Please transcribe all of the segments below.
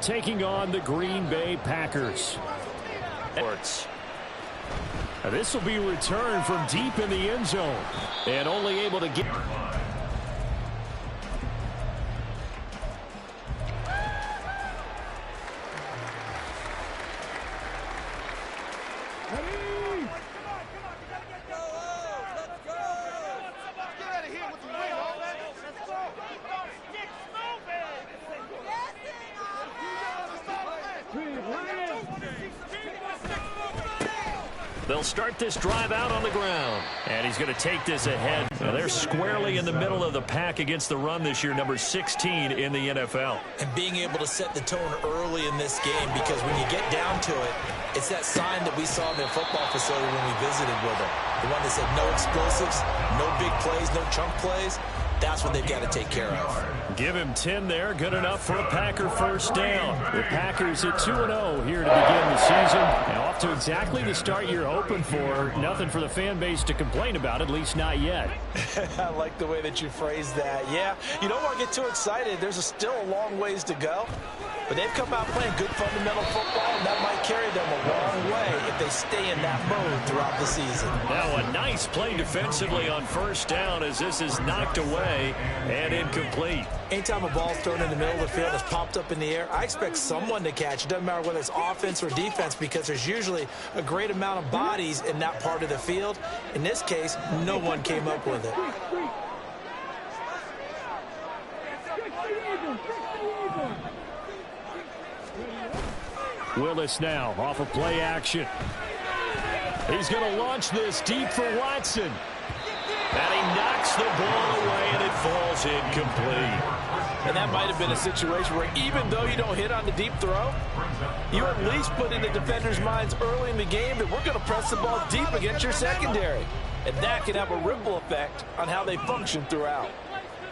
taking on the Green Bay Packers. This will be returned from deep in the end zone and only able to get... They'll start this drive out on the ground. And he's going to take this ahead. Now they're squarely in the middle of the pack against the run this year, number 16 in the NFL. And being able to set the tone early in this game, because when you get down to it, it's that sign that we saw in their football facility when we visited with them. The one that said no explosives, no big plays, no chunk plays. That's what they've got to take care of. Give him 10 there. Good enough for a Packer first down. The Packers at 2-0 here to begin the season. And off to exactly the start you're hoping for. Nothing for the fan base to complain about, at least not yet. I like the way that you phrased that. Yeah, you don't want to get too excited. There's still a long ways to go. But they've come out playing good fundamental football, and that might carry them a long way if they stay in that mode throughout the season. Now a nice play defensively on first down as this is knocked away and incomplete. Anytime a ball's thrown in the middle of the field, it's popped up in the air, I expect someone to catch. It doesn't matter whether it's offense or defense, because there's usually a great amount of bodies in that part of the field. In this case, no one came up with it. Willis now off of play action. He's going to launch this deep for Watson. And he knocks the ball away, and it falls incomplete. And that might have been a situation where even though you don't hit on the deep throw, you at least put in the defender's minds early in the game that we're going to press the ball deep against your secondary. And that can have a ripple effect on how they function throughout.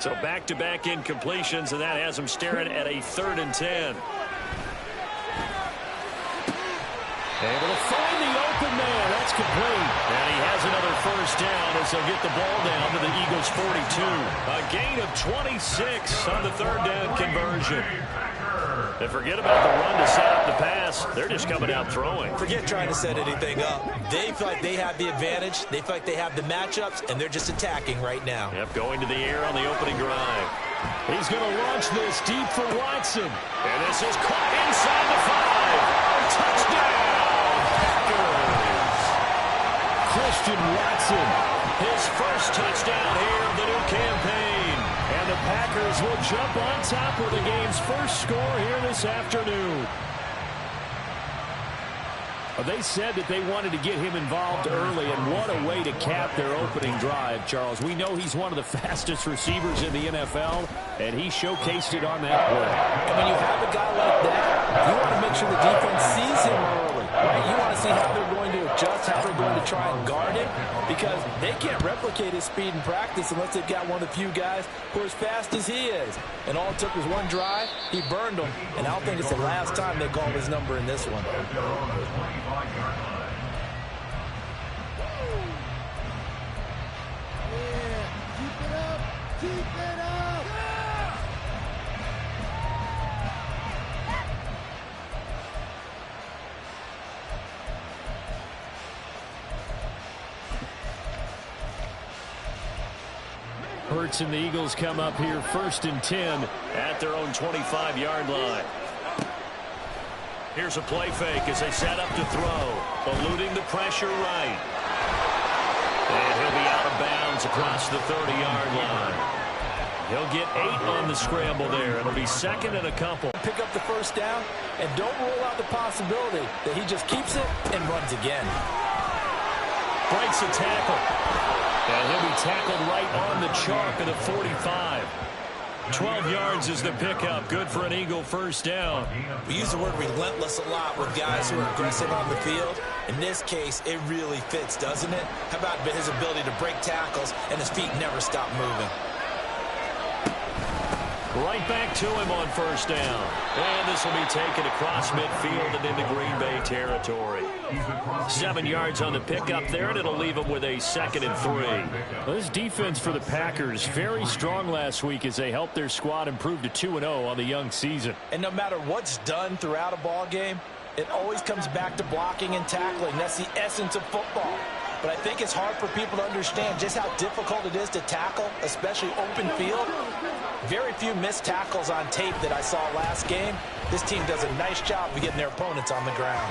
So back-to-back incompletions, and that has them staring at a 3rd and 10. Able to find the open man. That's complete. And he has another first down as they'll get the ball down to the Eagles' 42. A gain of 26 on the 3rd down conversion. And forget about the run to set up the pass. They're just coming out throwing. Forget trying to set anything up. They feel like they have the advantage. They feel like they have the matchups, and they're just attacking right now. Yep, going to the air on the opening drive. He's going to launch this deep for Watson. And this is caught inside the 5. Touchdown! Christian Watson, his first touchdown here of the new campaign. And the Packers will jump on top with the game's first score here this afternoon. They said that they wanted to get him involved early, and what a way to cap their opening drive, Charles. We know he's one of the fastest receivers in the NFL, and he showcased it on that play. And when you have a guy like that, you want to make sure the defense sees him early, right? You want to see how they're going to adjust, how they're going to try and guard him, because they can't replicate his speed in practice unless they've got one of the few guys who are as fast as he is. And all it took was one drive. He burned them, and I don't think it's the last time they call his number in this one. Hurts and the Eagles come up here 1st and 10 at their own 25-yard line. Here's a play fake as they set up to throw. Eluding the pressure right. And he'll be out of bounds across the 30-yard line. He'll get 8 on the scramble there. It'll be 2nd and a couple. Pick up the first down, and don't rule out the possibility that he just keeps it and runs again. Breaks a tackle. And he'll be tackled right on the chalk of the 45. 12 yards is the pickup. Good for an Eagle first down. We use the word relentless a lot with guys who are aggressive on the field. In this case, it really fits, doesn't it? How about his ability to break tackles and his feet never stop moving? Right back to him on first down. And this will be taken across midfield and into Green Bay territory. 7 yards on the pickup there, and it'll leave them with a 2nd and 3. Well, this defense for the Packers, very strong last week as they helped their squad improve to 2-0 on the young season. And no matter what's done throughout a ball game, it always comes back to blocking and tackling. That's the essence of football. But I think it's hard for people to understand just how difficult it is to tackle, especially open field. Very few missed tackles on tape that I saw last game. This team does a nice job of getting their opponents on the ground.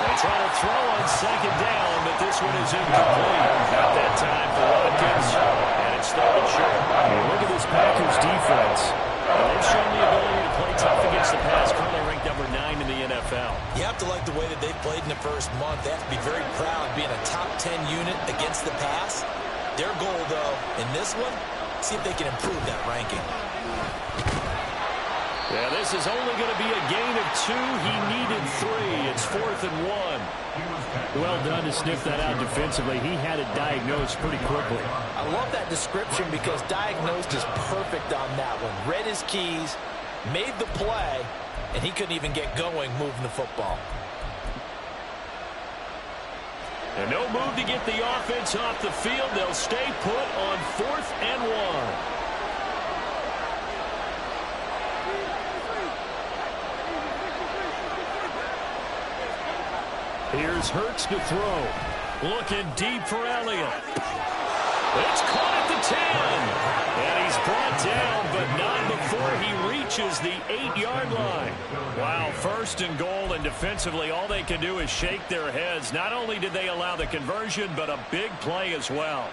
They try to throw on 2nd down, but this one is incomplete. At that time for Watkins, and it's 3rd and short. Look at this Packers defense. They've shown the ability to play tough against the pass, currently ranked number 9 in the NFL. You have to like the way that they've played in the first month. They have to be very proud of being a top 10 unit against the pass. Their goal, though, in this one, see if they can improve that ranking. Yeah, this is only going to be a gain of 2. He needed 3. It's 4th and 1. Well done to sniff that out defensively. He had it diagnosed pretty quickly. I love that description because diagnosed is perfect on that one. Read his keys, made the play, and he couldn't even get going moving the football. And no move to get the offense off the field. They'll stay put on 4th and 1. Here's Hurts to throw. Looking deep for Elliott. It's caught at the 10. And he's brought down, but not before he reaches the 8-yard line. Wow, 1st and goal, and defensively all they can do is shake their heads. Not only did they allow the conversion, but a big play as well.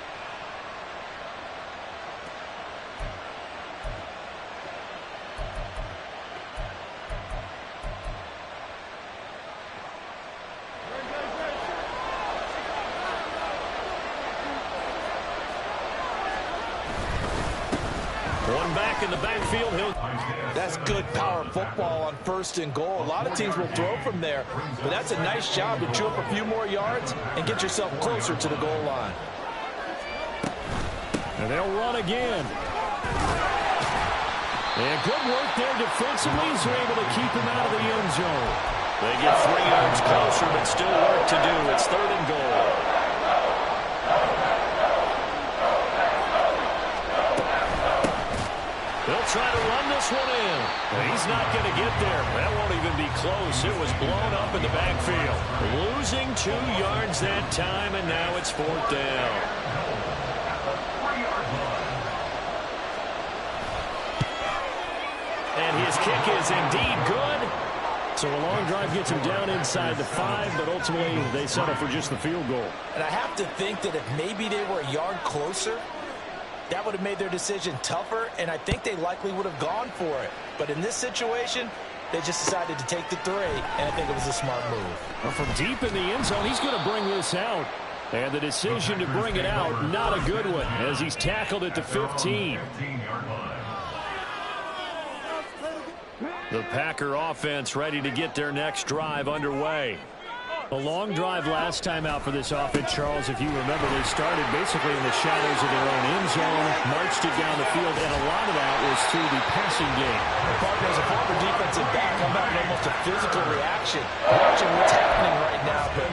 One back in the backfield. That's good power football on 1st and goal. A lot of teams will throw from there, but that's a nice job to chew up a few more yards and get yourself closer to the goal line. And they'll run again. And good work there defensively as they're able to keep him out of the end zone. They get 3 yards closer, but still work to do. It's 3rd and goal. They'll try to run this one in. He's not going to get there. That won't even be close. It was blown up in the backfield. Losing 2 yards that time, and now it's 4th down. And his kick is indeed good. So a long drive gets him down inside the 5, but ultimately they settle for just the field goal. And I have to think that if maybe they were a yard closer, that would have made their decision tougher, and I think they likely would have gone for it. But in this situation, they just decided to take the 3, and I think it was a smart move. Well, from deep in the end zone, he's going to bring this out. And the decision to bring it out, not a good one, as he's tackled at the 15. The Packer offense ready to get their next drive underway. A long drive last time out for this offense, Charles. If you remember, they started basically in the shadows of their own end zone, marched it down the field, and a lot of that was through the passing game. Partner, as a former defensive back, I'm having almost a physical reaction watching what's happening right now. But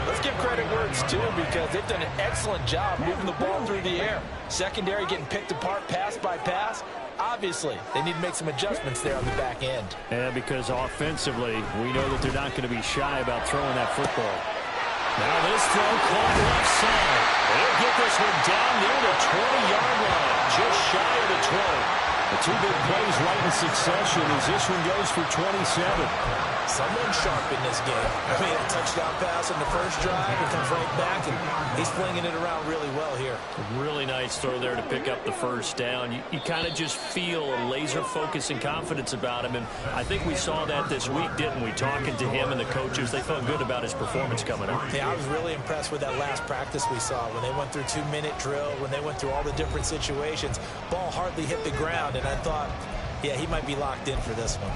let's give credit where it's due because they've done an excellent job moving the ball through the air. Secondary getting picked apart pass by pass. Obviously, they need to make some adjustments there on the back end. And because offensively, we know that they're not going to be shy about throwing that football. Now this throw caught left side. They'll get this one down near the 20-yard line, just shy of the 20. The 2 big plays right in succession as this one goes for 27. Someone sharp in this game. I mean, a touchdown pass on the first drive and comes right back, and he's flinging it around really well here. Really nice throw there to pick up the first down. You kind of just feel a laser focus and confidence about him, and I think we saw that this week, didn't we? Talking to him and the coaches, they felt good about his performance coming up. Yeah, I was really impressed with that last practice we saw when they went through 2-minute drill, when they went through all the different situations. Ball hardly hit the ground, and I thought, yeah, he might be locked in for this one.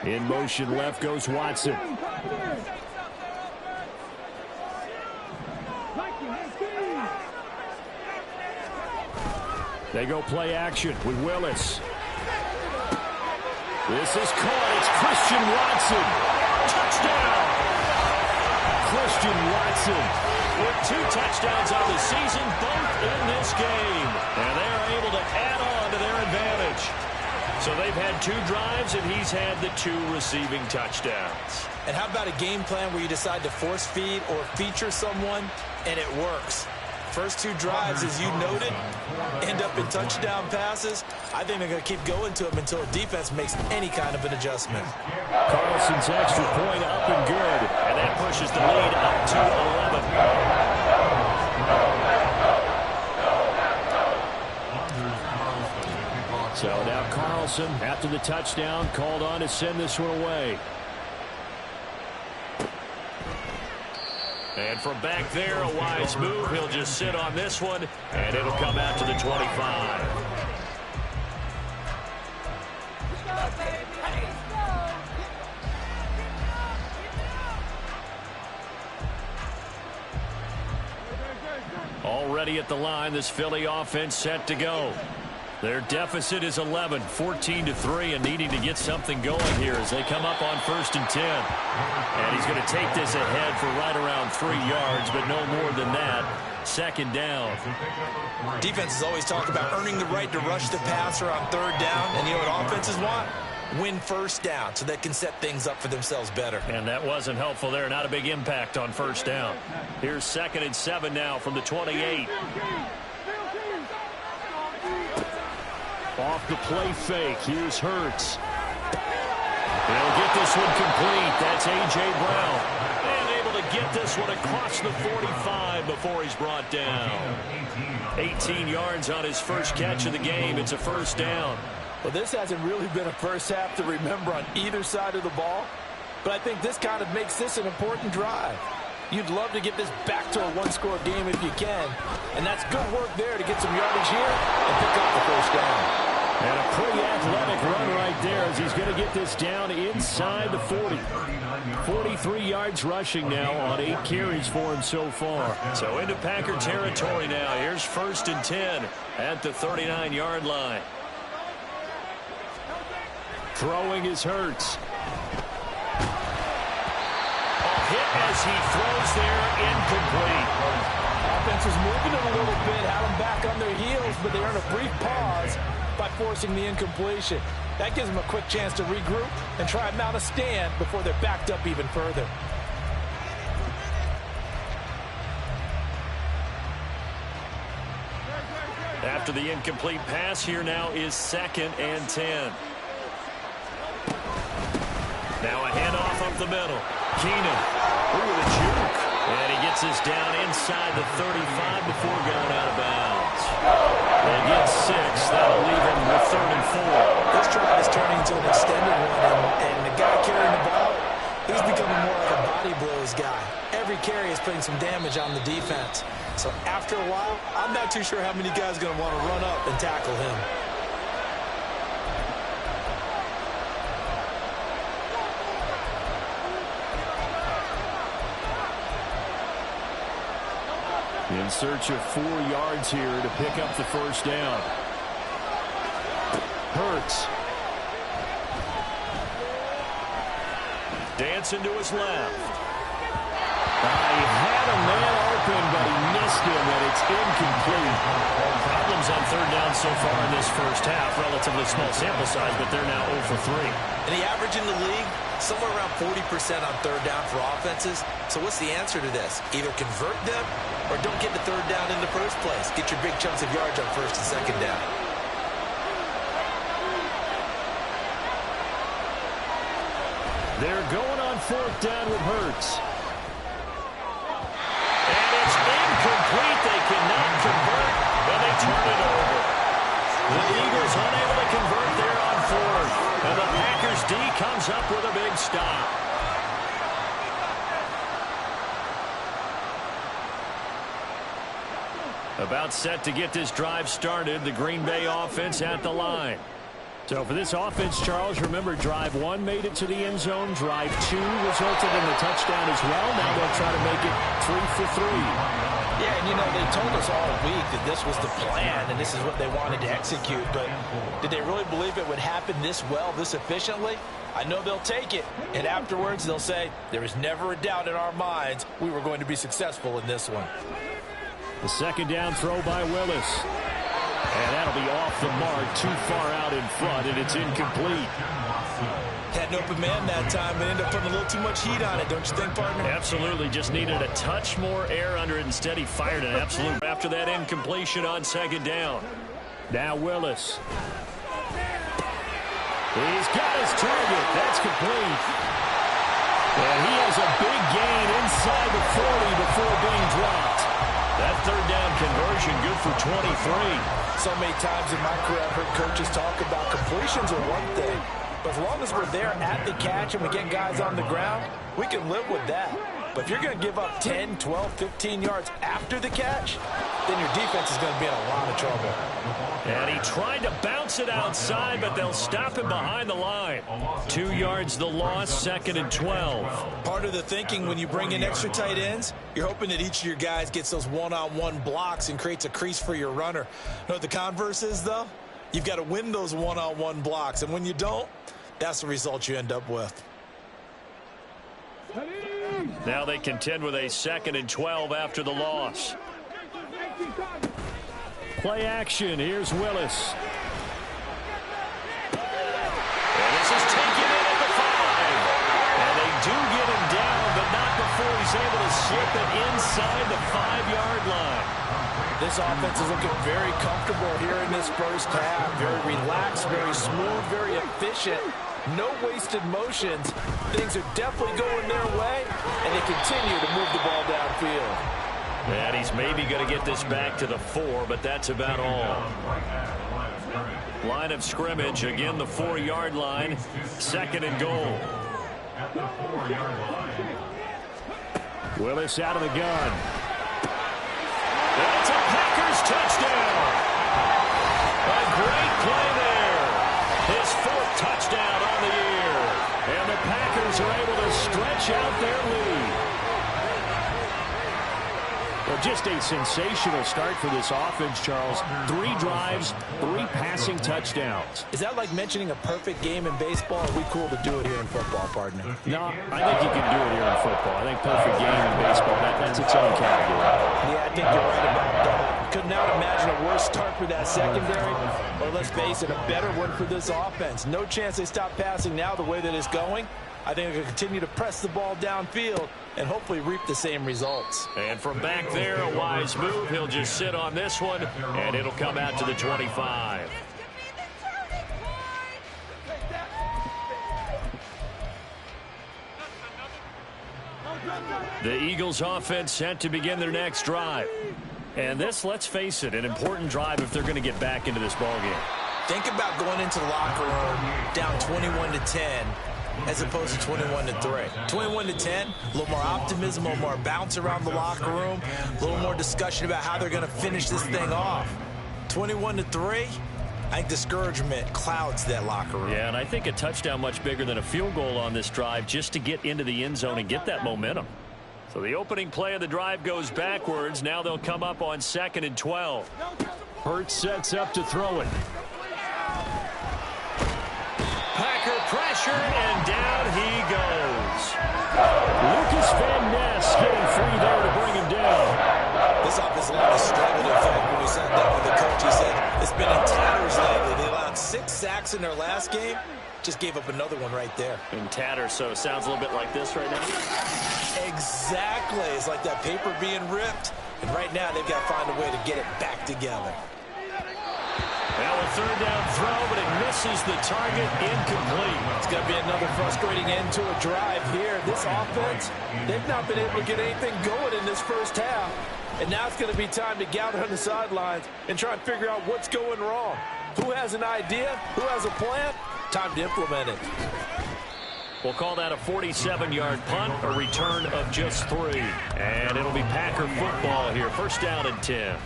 In motion left goes Watson. They go play action with Willis. This is caught. It's Christian Watson. Touchdown! Christian Watson with 2 touchdowns on the season, both in this game. And they're able to add on to their advantage. So they've had 2 drives, and he's had the 2 receiving touchdowns. And how about a game plan where you decide to force feed or feature someone, and it works? First 2 drives, as you noted, end up in touchdown passes. I think they're going to keep going to them until the defense makes any kind of an adjustment. Carlson's extra point up and good. And that pushes the lead up to 11. So now Carlson, after the touchdown, called on to send this one away. And from back there, a wise move. He'll just sit on this one, and it'll come out to the 25. Already at the line, this Philly offense set to go. Their deficit is 11, 14-3, and needing to get something going here as they come up on 1st and 10. And he's going to take this ahead for right around 3 yards, but no more than that. 2nd down. Defenses always talk about earning the right to rush the passer on 3rd down, and you know what offenses want? Win 1st down so they can set things up for themselves better. And that wasn't helpful there. Not a big impact on 1st down. Here's 2nd and 7 now from the 28. Off the play fake. Here's Hurts. They'll get this one complete. That's A.J. Brown. And able to get this one across the 45 before he's brought down. 18 yards on his first catch of the game. It's a 1st down. Well, this hasn't really been a first half to remember on either side of the ball. But I think this kind of makes this an important drive. You'd love to get this back to a 1-score game if you can. And that's good work there to get some yardage here and pick up the 1st down. And a pretty athletic run right there as he's going to get this down inside the 40. 43 yards rushing now on 8 carries for him so far. So into Packer territory now. Here's 1st and 10 at the 39-yard line. Throwing is Hurts. Hit as he throws there, incomplete. Offense was moving it a little bit, had them back on their heels, but they earned a brief pause by forcing the incompletion. That gives them a quick chance to regroup and try and mount a stand before they're backed up even further. After the incomplete pass, here now is 2nd and 10. Now a handoff up the middle. Keenan, with a juke. And he gets this down inside the 35 before going out of bounds. They get 6. That'll leave him with 3rd and 4. This drive is turning into an extended one, and the guy carrying the ball, he's becoming more like a body blows guy. Every carry is putting some damage on the defense. So after a while, I'm not too sure how many guys are going to want to run up and tackle him. In search of 4 yards here to pick up the 1st down. Hurts. Dancing to his left. He had a man open, but he missed him, and it's incomplete. Problems on 3rd down so far in this first half. Relatively small sample size, but they're now 0 for 3. And the average in the league, somewhere around 40% on 3rd down for offenses. So what's the answer to this? Either convert them or don't get the 3rd down in the first place. Get your big chunks of yards on 1st and 2nd down. They're going on 4th down with Hurts. And it's incomplete. They cannot convert, and they turn it over. The Eagles unable to convert there on 4th. And the Packers D comes up with a big stop. About set to get this drive started. The Green Bay offense at the line. So for this offense, Charles, remember drive 1 made it to the end zone. Drive 2 resulted in the touchdown as well. Now they'll try to make it 3 for 3. Yeah, and you know, they told us all week that this was the plan and this is what they wanted to execute. But did they really believe it would happen this well, this efficiently? I know they'll take it. And afterwards, they'll say, there was never a doubt in our minds we were going to be successful in this one. The second down throw by Willis. And that'll be off the mark, too far out in front, and it's incomplete. Had an open man that time, but ended up putting a little too much heat on it, don't you think, partner? Absolutely. Just needed a touch more air under it. Instead, he fired an absolute after that incompletion on second down. Now Willis. He's got his target. That's complete. And he has a big gain inside the 40 before being dropped. That third down conversion good for 23. So many times in my career I've heard coaches talk about completions are one thing. But as long as we're there at the catch and we get guys on the ground, we can live with that. But if you're going to give up 10, 12, 15 yards after the catch, then your defense is going to be in a lot of trouble. And he tried to bounce it outside, but they'll stop him behind the line. 2 yards the loss, 2nd and 12. Part of the thinking when you bring in extra tight ends, you're hoping that each of your guys gets those one-on-one blocks and creates a crease for your runner. You know what the converse is, though? You've got to win those one-on-one blocks, and when you don't, that's the result you end up with. Now they contend with a 2nd and 12 after the loss. Play action. Here's Willis. And this is taken in at the 5. And they do get him down, but not before he's able to slip it inside the 5-yard line. This offense is looking very comfortable here in this first half. Very relaxed, very smooth, very efficient. No wasted motions. Things are definitely going their way, and they continue to move the ball downfield. And he's maybe going to get this back to the 4, but that's about all. Line of scrimmage, again the 4-yard line, 2nd and goal. Willis out of the gun. That's a Packers touchdown. A great play there. His 4th touchdown on the year. And the Packers are able to stretch out their lead. Well, just a sensational start for this offense, Charles. 3 drives, 3 passing touchdowns. Is that like mentioning a perfect game in baseball? Are we cool to do it here in football, partner? No, I think you can do it here in football. I think perfect game in baseball, that's its own category. Yeah, I think you're right about that. Could not imagine a worse start for that secondary, or let's face it, a better one for this offense. No chance they stop passing now the way that it's going. I think they'll continue to press the ball downfield and hopefully reap the same results. And from back there, a wise move. He'll just sit on this one, and it'll come out to the 25. The Eagles offense set to begin their next drive. And this, let's face it, an important drive if they're going to get back into this ballgame. Think about going into the locker room down 21-10 as opposed to 21-3. 21-10, a little more optimism, a little more bounce around the locker room, a little more discussion about how they're going to finish this thing off. 21-3, I think discouragement clouds that locker room. Yeah, and I think a touchdown much bigger than a field goal on this drive just to get into the end zone and get that momentum. So the opening play of the drive goes backwards. Now they'll come up on 2nd and 12. Hurts sets up to throw it. Packer pressure, and down he goes. Lucas Van Ness getting free there to bring him down. This offensive line has struggled. In fact, when we sat down with the coach, he said it's been in tatters lately. They allowed 6 sacks in their last game. Just gave up another one right there. In tatters, so it sounds a little bit like this right now. Exactly. It's like that paper being ripped. And right now, they've got to find a way to get it back together. Now a 3rd down throw, but it misses the target, incomplete. It's going to be another frustrating end to a drive here. This offense, they've not been able to get anything going in this first half. And now it's going to be time to gather on the sidelines and try and figure out what's going wrong. Who has an idea? Who has a plan? Time to implement it. We'll call that a 47-yard punt, a return of just 3. And it'll be Packer football here. 1st down and 10.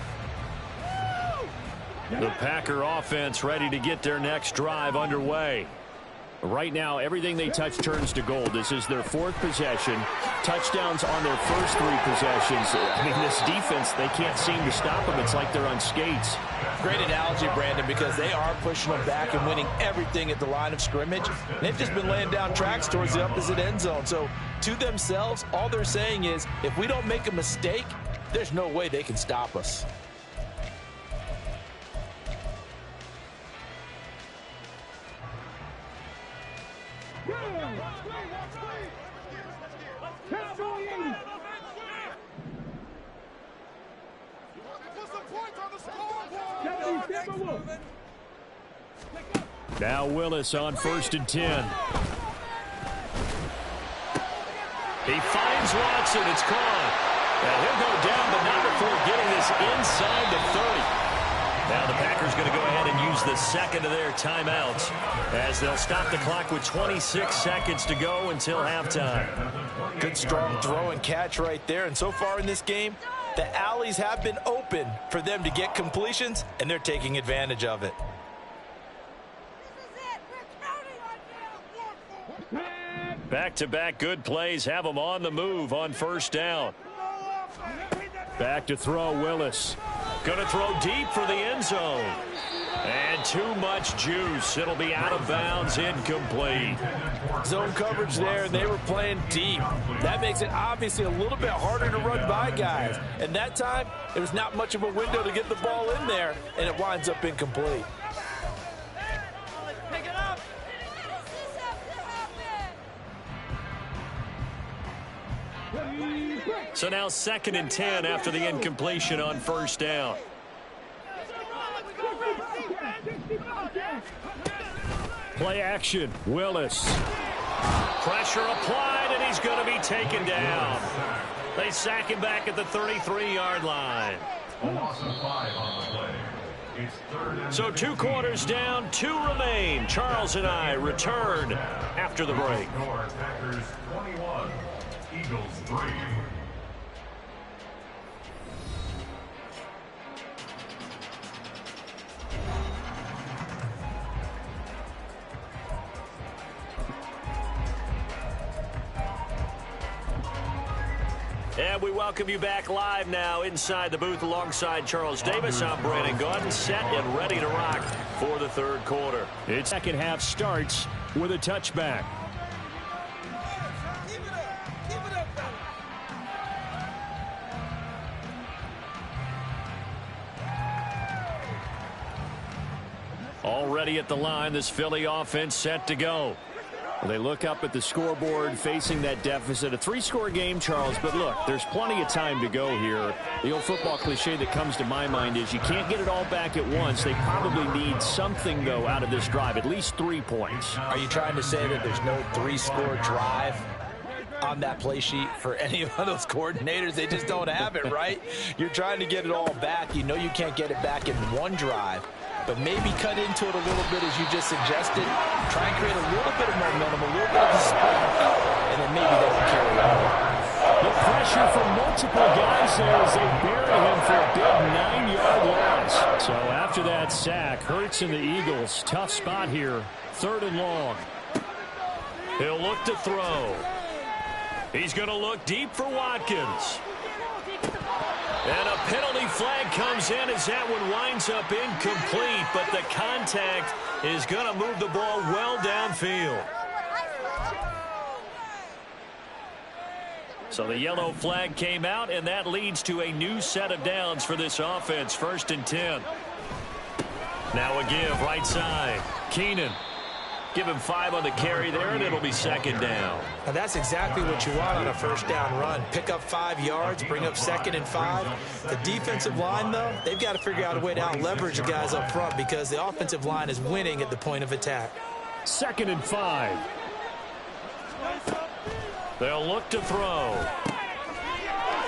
The Packer offense ready to get their next drive underway. Right now, everything they touch turns to gold. This is their 4th possession. Touchdowns on their first 3 possessions. I mean, this defense, they can't seem to stop them. It's like they're on skates. Great analogy, Brandon, because they are pushing them back and winning everything at the line of scrimmage. They've just been laying down tracks towards the opposite end zone. So, to themselves, all they're saying is, if we don't make a mistake, there's no way they can stop us. Now Willis on 1st and 10. He finds Watson. It's caught. And he'll go down, but not before getting this inside the 30. Now the Packers going to go ahead and use the second of their timeouts as they'll stop the clock with 26 seconds to go until halftime. Good strong throw and catch right there. And so far in this game, the alleys have been open for them to get completions, and they're taking advantage of it. Back-to-back good plays have them on the move on 1st down. Back to throw, Willis. Going to throw deep for the end zone. And too much juice. It'll be out of bounds, incomplete. Zone coverage there, and they were playing deep. That makes it obviously a little bit harder to run by guys. And that time, there was not much of a window to get the ball in there, and it winds up incomplete. So now 2nd and 10 after the incompletion on 1st down. Play action. Willis. Pressure applied, and he's going to be taken down. They sack him back at the 33-yard line. So 2 quarters down, 2 remain. Charles and I return after the break. Packers 21, Eagles 3. And we welcome you back live now inside the booth alongside Charles Davis. I'm Brandon Gordon, set and ready to rock for the 3rd quarter. Its second half starts with a touchback. Already at the line, this Philly offense set to go. They look up at the scoreboard facing that deficit. A 3-score game, Charles, but look, there's plenty of time to go here. The old football cliche that comes to my mind is you can't get it all back at once. They probably need something, though, out of this drive, at least 3 points. Are you trying to say that there's no 3-score drive on that play sheet for any of those coordinators? They just don't have it, right? You're trying to get it all back. You know you can't get it back in one drive. But maybe cut into it a little bit, as you just suggested. Try and create a little bit of momentum, a little bit of a sprint, and then maybe they can carry on. The pressure from multiple guys there as they bury him for a big 9-yard loss. So after that sack, Hurts and the Eagles, tough spot here. 3rd and long. He'll look to throw. He's going to look deep for Watkins. And a penalty flag comes in as that one winds up incomplete, but the contact is going to move the ball well downfield. So the yellow flag came out, and that leads to a new set of downs for this offense. 1st and 10. Now a give right side. Keenan. Give him 5 on the carry there, and it'll be 2nd down. Now that's exactly what you want on a 1st down run. Pick up 5 yards, bring up 2nd and 5. The defensive line, though, they've got to figure out a way to out-leverage the guys up front because the offensive line is winning at the point of attack. 2nd and 5. They'll look to throw.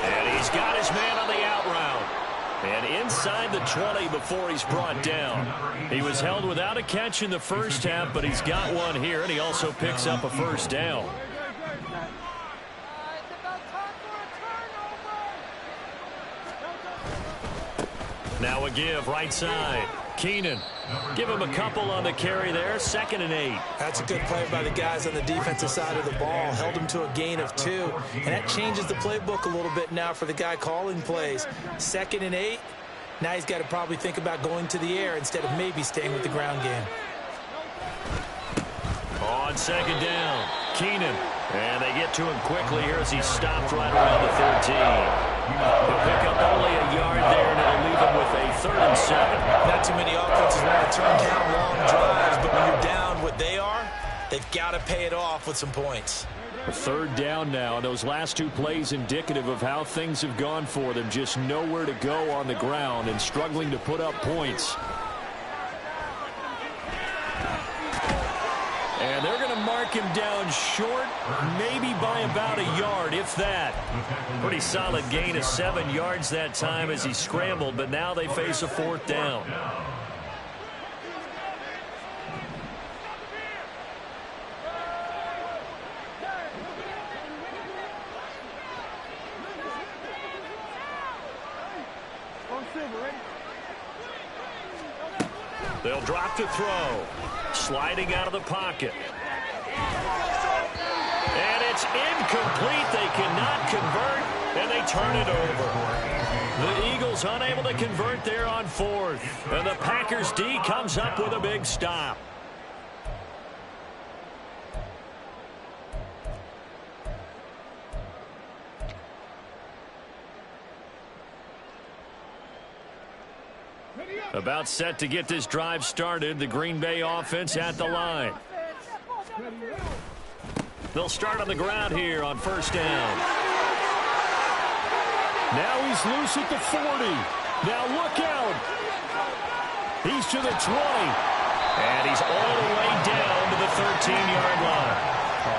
And he's got his man on the out route. And inside the 20 before he's brought down. He was held without a catch in the first half, but he's got one here, and he also picks up a 1st down. Now a give right side. Keenan, give him a couple on the carry there. 2nd and 8. That's a good play by the guys on the defensive side of the ball. Held him to a gain of 2. And that changes the playbook a little bit now for the guy calling plays. 2nd and 8. Now he's got to probably think about going to the air instead of maybe staying with the ground game. On 2nd down, Keenan. And they get to him quickly here as he stopped right around the 13. He'll pick up only a yard there, and it'll leave him with a 3rd and 7. Not too many offenses want to turn down long drives, but when you're down what they are, they've got to pay it off with some points. 3rd down now, and those last 2 plays indicative of how things have gone for them. Just nowhere to go on the ground and struggling to put up points. And they're going to mark him down short, maybe by about a yard, if that. Pretty solid gain of 7 yards that time as he scrambled, but now they face a 4th down. They'll drop to throw. Sliding out of the pocket. And it's incomplete. They cannot convert, and they turn it over. The Eagles unable to convert there on 4th. And the Packers D comes up with a big stop. About set to get this drive started. The Green Bay offense at the line. They'll start on the ground here on 1st down. Now he's loose at the 40. Now look out. He's to the 20. And he's all the way down to the 13-yard line.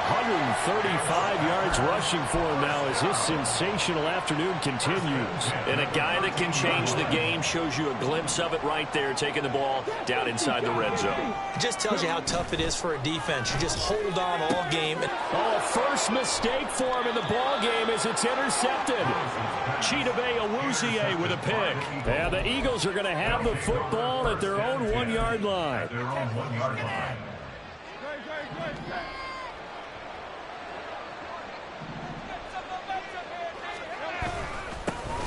135 yards rushing for him now as his sensational afternoon continues. And a guy that can change the game, shows you a glimpse of it right there, taking the ball down inside the red zone. It just tells you how tough it is for a defense. You just hold on all game. Oh, first mistake for him in the ball game as it's intercepted. Chidobe Awuzie with a pick. And the Eagles are going to have the football at their own 1-yard line. Their own 1-yard line.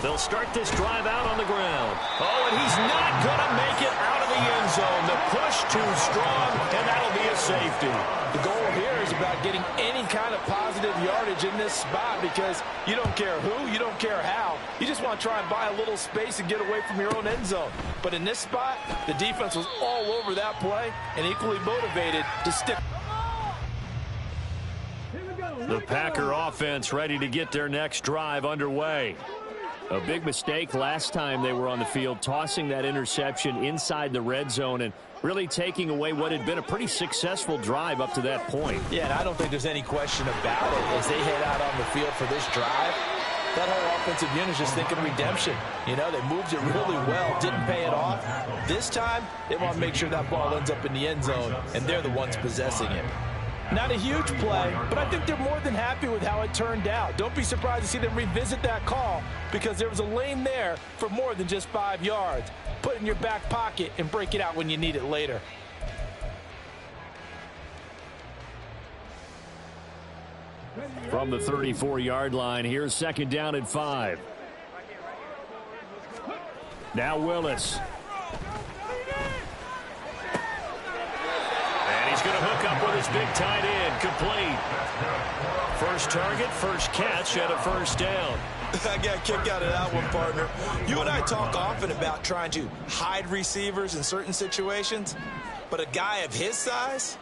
They'll start this drive out on the ground. Oh, and he's not going to make it out of the end zone. The push too strong, and that'll be a safety. The goal here is about getting any kind of positive yardage in this spot because you don't care who, you don't care how. You just want to try and buy a little space and get away from your own end zone. But in this spot, the defense was all over that play and equally motivated to stick. The Packer offense ready to get their next drive underway. A big mistake last time they were on the field, tossing that interception inside the red zone and really taking away what had been a pretty successful drive up to that point. Yeah, and I don't think there's any question about it as they head out on the field for this drive. That whole offensive unit is just thinking redemption. You know, they moved it really well, didn't pay it off. This time, they want to make sure that ball ends up in the end zone, and they're the ones possessing it. Not a huge play, but I think they're more than happy with how it turned out. Don't be surprised to see them revisit that call because there was a lane there for more than just 5 yards. Put it in your back pocket and break it out when you need it later. From the 34-yard line, here's 2nd down and 5. Now Willis. He's going to hook up with his big tight end. Complete. First target, first catch at a 1st down. I got a kick out of that one, partner. You and I talk often about trying to hide receivers in certain situations, but a guy of his size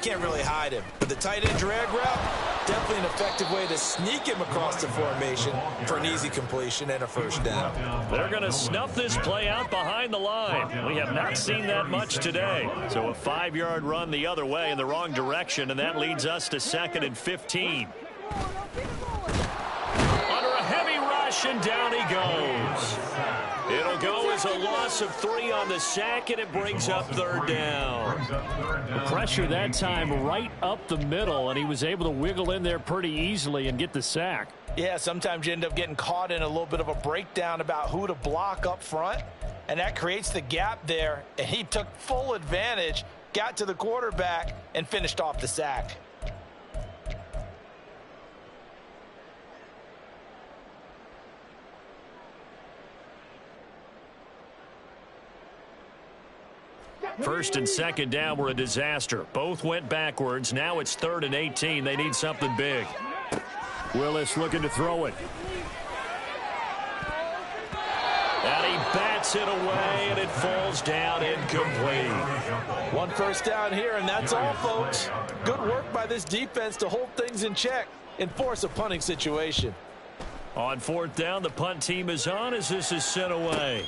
can't really hide him. But the tight end drag route, definitely an effective way to sneak him across the formation for an easy completion and a 1st down. They're going to snuff this play out behind the line. We have not seen that much today. So a 5-yard run the other way in the wrong direction, and that leads us to 2nd and 15. Under a heavy rush, and down he goes. It'll go as a loss of 3 on the sack, and it brings up 3rd down. Pressure that time right up the middle, and he was able to wiggle in there pretty easily and get the sack. Yeah, sometimes you end up getting caught in a little bit of a breakdown about who to block up front, and that creates the gap there, and he took full advantage, got to the quarterback, and finished off the sack. First and second down were a disaster. Both went backwards. Now it's 3rd and 18. They need something big. Willis looking to throw it. And he bats it away, and it falls down incomplete. 1 first down here, and that's all, folks. Good work by this defense to hold things in check and force a punting situation. On 4th down, the punt team is on as this is sent away.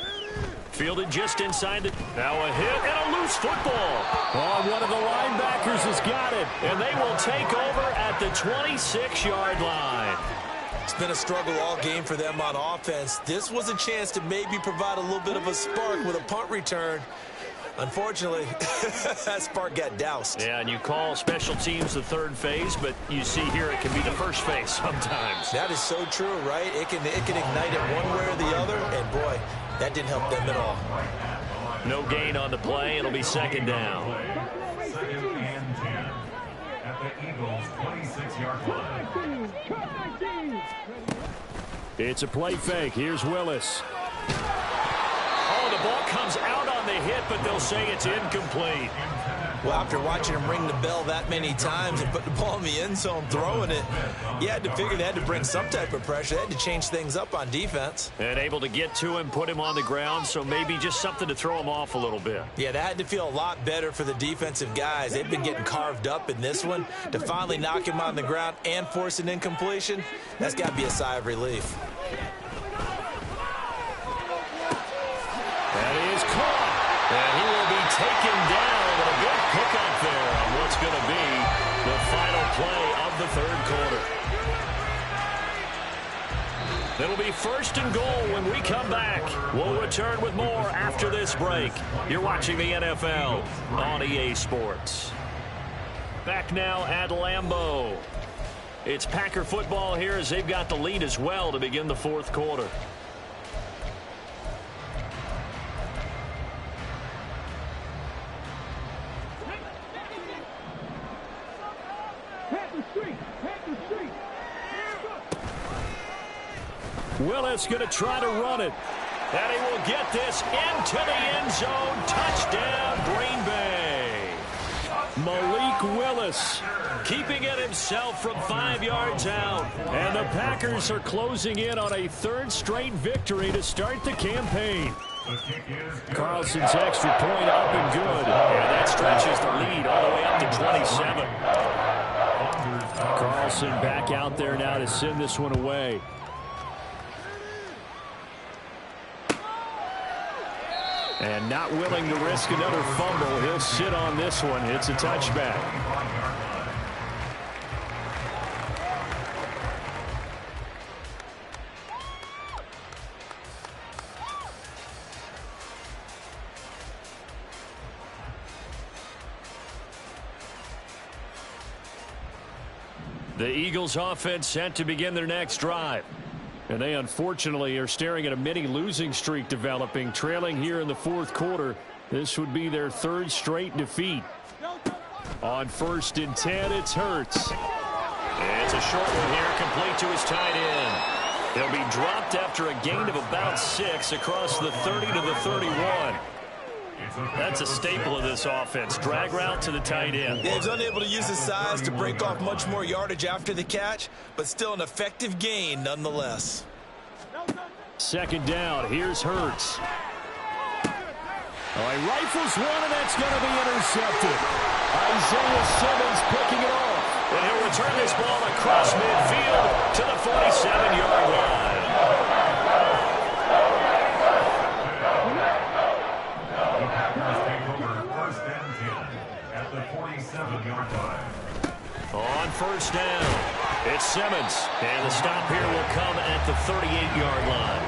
Fielded just inside the... Now a hit and a loose football. Oh, one of the linebackers has got it. And they will take over at the 26-yard line. It's been a struggle all game for them on offense. This was a chance to maybe provide a little bit of a spark with a punt return. Unfortunately, that spark got doused. Yeah, and you call special teams the 3rd phase, but you see here it can be the 1st phase sometimes. That is so true, right? It can ignite it one way or the other, and boy, that didn't help them at all. No gain on the play. It'll be 2nd down. 2nd and 10 at the Eagles' 26-yard line. It's a play fake. Here's Willis. Oh, the ball comes out on the hit, but they'll say it's incomplete. Well, after watching him ring the bell that many times and put the ball in the end zone throwing it, you had to figure they had to bring some type of pressure. They had to change things up on defense. And able to get to him, put him on the ground, so maybe just something to throw him off a little bit. Yeah, that had to feel a lot better for the defensive guys. They've been getting carved up in this one. To finally knock him on the ground and force an incompletion, that's got to be a sigh of relief. That is caught. And he will be taken down with a good pickup there on what's going to be the final play of the 3rd quarter. It'll be 1st and goal when we come back. We'll return with more after this break. You're watching the NFL on EA Sports. Back now at Lambeau. It's Packer football here as they've got the lead as well to begin the 4th quarter. Willis going to try to run it. And he will get this into the end zone. Touchdown, Green Bay. Malik Willis keeping it himself from 5 yards out. And the Packers are closing in on a 3rd straight victory to start the campaign. Carlson's extra point up and good. And that stretches the lead all the way up to 27. Carlson back out there now to send this one away. And not willing to risk another fumble. He'll sit on this one. It's a touchback. The Eagles offense set to begin their next drive. And they unfortunately are staring at a mini losing streak developing, trailing here in the 4th quarter. This would be their 3rd straight defeat. On 1st and 10, it's Hurts. It's a short one here, complete to his tight end. He'll be dropped after a gain of about 6 across the 30 to the 31. That's a staple of this offense. Drag route to the tight end. Yeah, he's unable to use his size to break off much more yardage after the catch, but still an effective gain nonetheless. 2nd down. Here's Hurts. Oh, he rifles one, and that's going to be intercepted. Isaiah Simmons picking it off. And he'll return this ball across midfield to the 47-yard line. On 1st down, it's Simmons. And the stop here will come at the 38-yard line.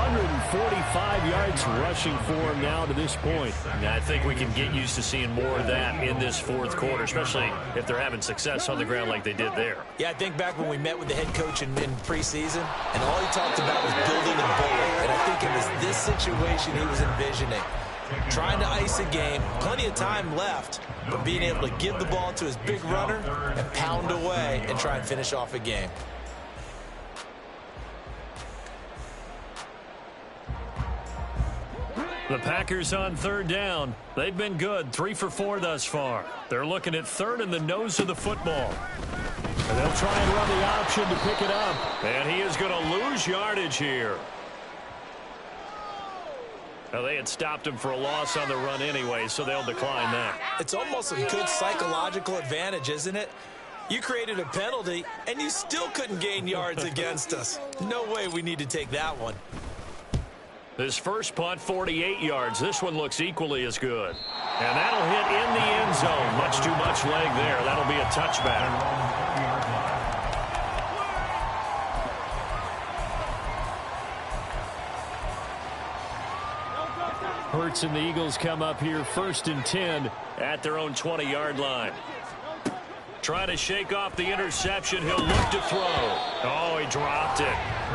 145 yards rushing for him now to this point. And I think we can get used to seeing more of that in this fourth quarter, especially if they're having success on the ground like they did there. Yeah, I think back when we met with the head coach in preseason, and all he talked about was building a bully. And I think it was this situation he was envisioning. Trying to ice a game, plenty of time left, but being able to give the ball to his big runner and pound away and try and finish off a game. The Packers on third down. They've been good, 3 for 4 thus far. They're looking at third in the nose of the football. And they'll try and run the option to pick it up. And he is going to lose yardage here. Now, they had stopped him for a loss on the run anyway, so they'll decline that. It's almost a good psychological advantage, isn't it? You created a penalty, and you still couldn't gain yards against us. No way we need to take that one. This first punt, 48 yards. This one looks equally as good. And that'll hit in the end zone. Much too much leg there. That'll be a touchback. Hurts and the Eagles come up here 1st and 10 at their own 20-yard line. Trying to shake off the interception. He'll look to throw. Oh, he dropped it.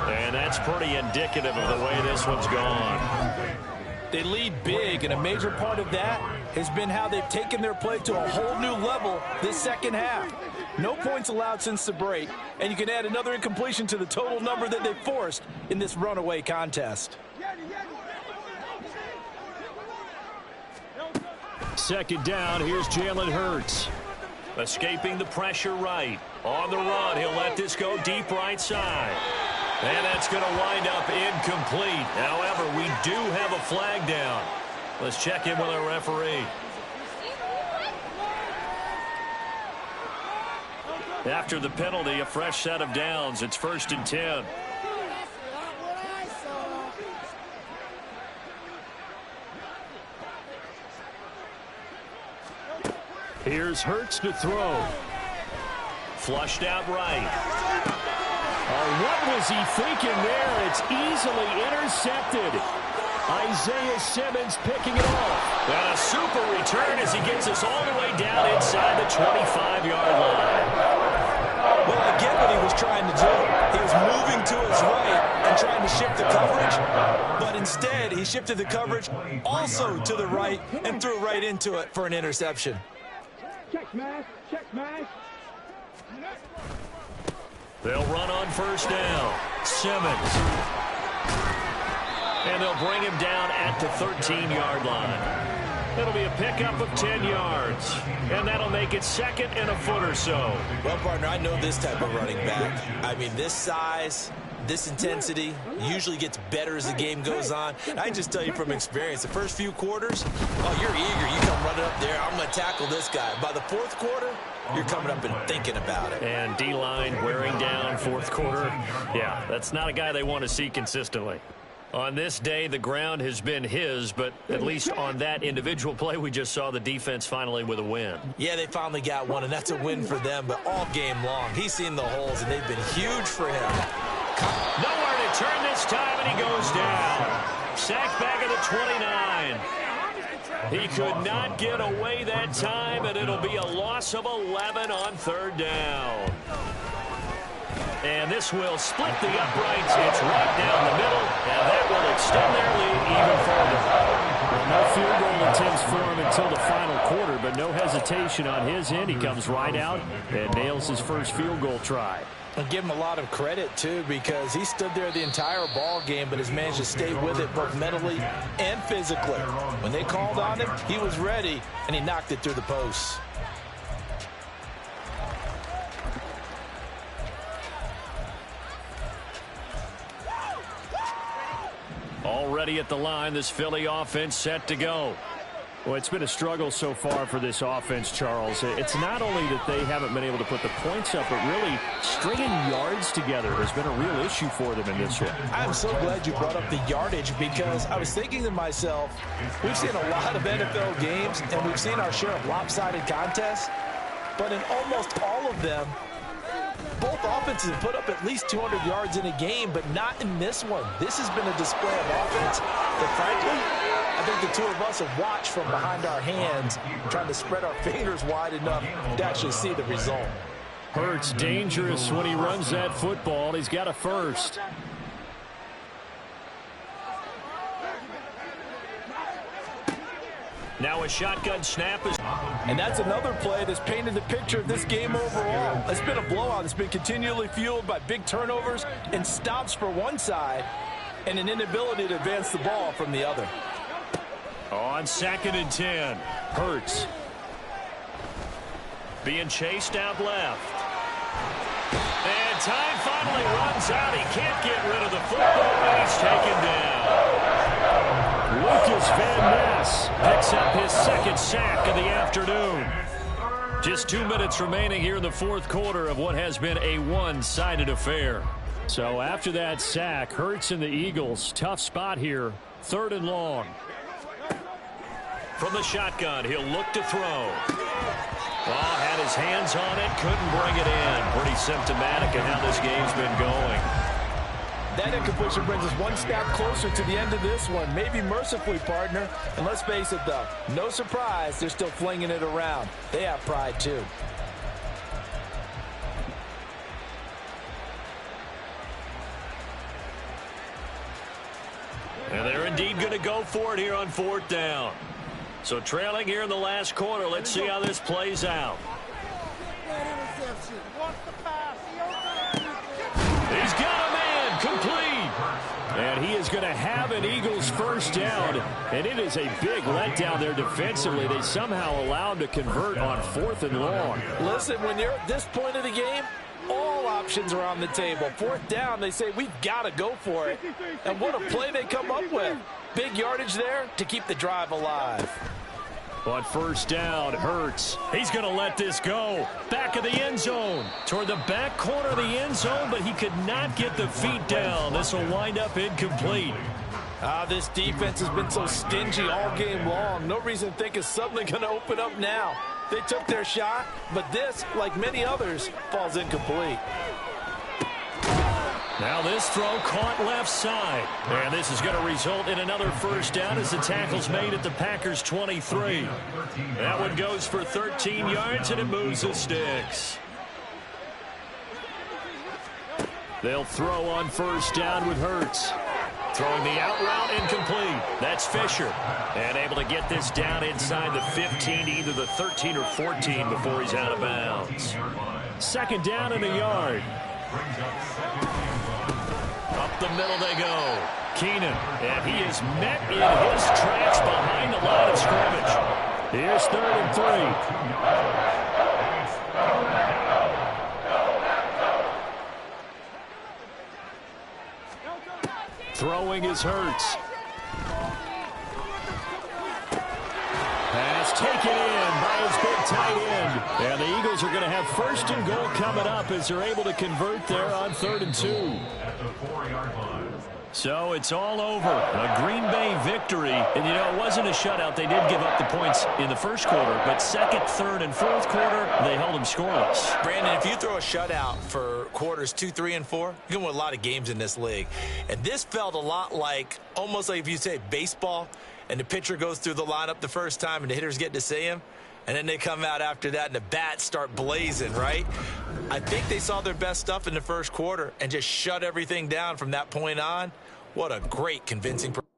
And that's pretty indicative of the way this one's gone. They lead big, and a major part of that has been how they've taken their play to a whole new level this second half. No points allowed since the break, and you can add another incompletion to the total number that they forced in this runaway contest. 2nd down, here's Jalen Hurts. Escaping the pressure right. On the run, he'll let this go deep right side. And that's going to wind up incomplete. However, we do have a flag down. Let's check in with our referee. After the penalty, a fresh set of downs. It's 1st and 10. Here's Hurts to throw. Flushed out right. Oh, what was he thinking there? It's easily intercepted. Isaiah Simmons picking it off. And a super return as he gets us all the way down inside the 25-yard line. Well, I get what he was trying to do. He was moving to his right and trying to shift the coverage, but instead he shifted the coverage also to the right and threw right into it for an interception. Check smash. They'll run on 1st down. Simmons. And they'll bring him down at the 13-yard line. It'll be a pickup of 10 yards. And that'll make it 2nd and a foot or so. Well, partner, I know this type of running back. I mean, this size, this intensity usually gets better as the game goes on. And I just tell you from experience, the first few quarters, oh, you're eager. You come running up there. I'm going to tackle this guy. By the 4th quarter, you're coming up and thinking about it. And D-line wearing down 4th quarter. Yeah, that's not a guy they want to see consistently. On this day, the ground has been his, but at least on that individual play, we just saw the defense finally with a win. Yeah, they finally got one, and that's a win for them, but all game long, he's seen the holes, and they've been huge for him. Nowhere to turn this time, and he goes down. Sacked back at the 29. He could not get away that time, and it'll be a loss of 11 on 3rd down. And this will split the uprights. It's right down the middle, and that will extend their lead even further. Well, no field goal attempts for him until the final quarter, but no hesitation on his end. He comes right out and nails his first field goal try. I'll give him a lot of credit, too, because he stood there the entire ball game but has managed to stay with it both mentally and physically. When they called on him, he was ready, and he knocked it through the posts. Already at the line, this Philly offense set to go. Well, it's been a struggle so far for this offense, Charles. It's not only that they haven't been able to put the points up, but really stringing yards together has been a real issue for them in this one. I'm so glad you brought up the yardage, because I was thinking to myself, we've seen a lot of NFL games, and we've seen our share of lopsided contests, but in almost all of them, Both offenses have put up at least 200 yards in a game, but not in this one. This has been a display of offense that, frankly, I think the two of us have watched from behind our hands, trying to spread our fingers wide enough to actually see the result. Hurts dangerous when he runs that football. He's got a first. Now a shotgun snap is... And that's another play that's painted the picture of this game overall. It's been a blowout. It's been continually fueled by big turnovers and stops for one side and an inability to advance the ball from the other. On 2nd and 10, Hurts. Being chased out left. And time finally runs out. He can't get rid of the football, and he's taken down. Lucas Van Ness picks up his 2nd sack of the afternoon. Just 2 minutes remaining here in the 4th quarter of what has been a one-sided affair. So after that sack, Hurts and the Eagles, tough spot here, 3rd and long. From the shotgun, he'll look to throw. Oh, had his hands on it, couldn't bring it in. Pretty symptomatic of how this game's been going. That incompletion brings us one step closer to the end of this one. Maybe mercifully, partner. And let's face it, though, no surprise, they're still flinging it around. They have pride, too. And they're indeed going to go for it here on 4th down. So trailing here in the last quarter, let's see how this plays out. He's got a man complete. And he is going to have an Eagles first down. And it is a big letdown there defensively. They somehow allowed to convert on 4th and long. Listen, when you're at this point of the game, all options are on the table. 4th down, they say, we've got to go for it. And what a play they come up with. Big yardage there to keep the drive alive. On 1st down, Hurts. He's going to let this go. Back of the end zone. Toward the back corner of the end zone, but he could not get the feet down. This will wind up incomplete. This defense has been so stingy all game long. No reason to think it's suddenly going to open up now. They took their shot, but this, like many others, falls incomplete. Now this throw caught left side. And this is going to result in another first down as the tackle's made at the Packers' 23. That one goes for 13 yards, and it moves the sticks. They'll throw on 1st down with Hurts. Throwing the out route incomplete. That's Fisher. And able to get this down inside the 15, either the 13 or 14 before he's out of bounds. 2nd down and a yard. Up the middle they go. Keenan, and he is met in his tracks behind the line of scrimmage. Here's 3rd and 3. Throwing is Hurts. Pass taken in by his big tight end. And the Eagles are going to have 1st and goal coming up as they're able to convert there on 3rd and 2. So it's all over. A Green Bay victory. And, you know, it wasn't a shutout. They did give up the points in the 1st quarter. But 2nd, 3rd, and 4th quarter, they held them scoreless. Brandon, if you throw a shutout for quarters 2, 3, and 4, you're going to win a lot of games in this league. And this felt a lot like, almost like if you say baseball, and the pitcher goes through the lineup the first time and the hitters get to see him, and then they come out after that and the bats start blazing, right? I think they saw their best stuff in the 1st quarter and just shut everything down from that point on. What a great, convincing performance.